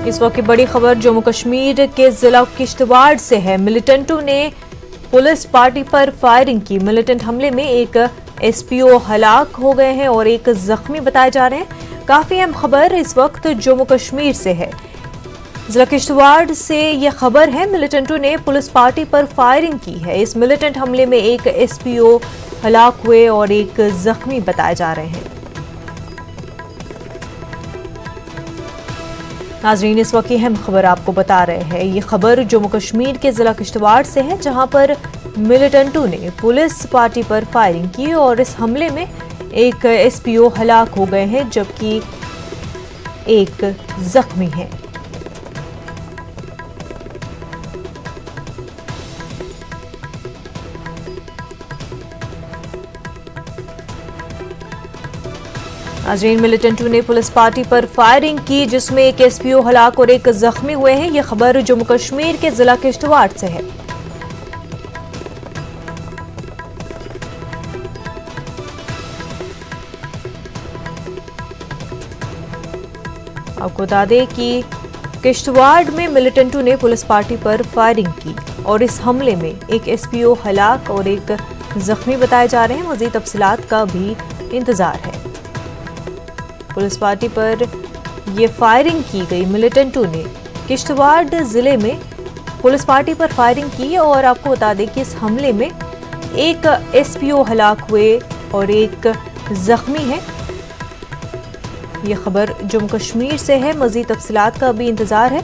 इस वक्त की बड़ी खबर जम्मू कश्मीर के जिला किश्तवाड़ से है। मिलिटेंटों ने पुलिस पार्टी पर फायरिंग की। मिलिटेंट हमले में एक एसपीओ हलाक हो गए हैं और एक जख्मी बताए जा रहे हैं। काफी अहम खबर इस वक्त जम्मू कश्मीर से है। जिला किश्तवाड़ से यह खबर है, मिलिटेंटों ने पुलिस पार्टी पर फायरिंग की है। इस मिलिटेंट हमले में एक एसपीओ हलाक हुए और एक जख्मी बताए जा रहे हैं। नाजरीन, इस वक्त की अहम खबर आपको बता रहे हैं। ये खबर जम्मू कश्मीर के जिला किश्तवाड़ से है, जहां पर मिलिटेंटों ने पुलिस पार्टी पर फायरिंग की और इस हमले में एक एसपीओ हलाक हो गए हैं, जबकि एक जख्मी है। नाज़रीन, मिलिटेंटों ने पुलिस पार्टी पर फायरिंग की, जिसमें एक एसपीओ हलाक और एक जख्मी हुए हैं। यह खबर जम्मू कश्मीर के जिला किश्तवाड़ से है। आपको बता दें कि किश्तवाड़ में मिलिटेंटों ने पुलिस पार्टी पर फायरिंग की और इस हमले में एक एसपीओ हलाक और एक जख्मी बताए जा रहे हैं। मजीद तफसीलात का भी इंतजार है। पुलिस पार्टी पर यह फायरिंग की गई। मिलिटेंटों ने किश्तवाड़ जिले में पुलिस पार्टी पर फायरिंग की और आपको बता दें कि इस हमले में एक एसपीओ हलाक हुए और एक जख्मी है। यह खबर जम्मू कश्मीर से है। मजीद तफसीलात का भी इंतजार है।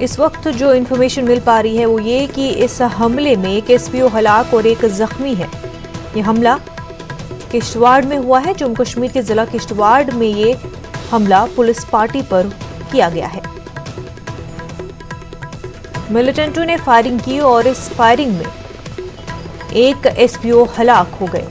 इस वक्त जो इंफॉर्मेशन मिल पा रही है वो ये कि इस हमले में एक एसपीओ हलाक और एक जख्मी है। यह हमला किश्तवाड़ में हुआ है। जम्मू कश्मीर के जिला किश्तवाड़ में ये हमला पुलिस पार्टी पर किया गया है। मिलिटेंटों ने फायरिंग की और इस फायरिंग में एक एसपीओ हलाक हो गए।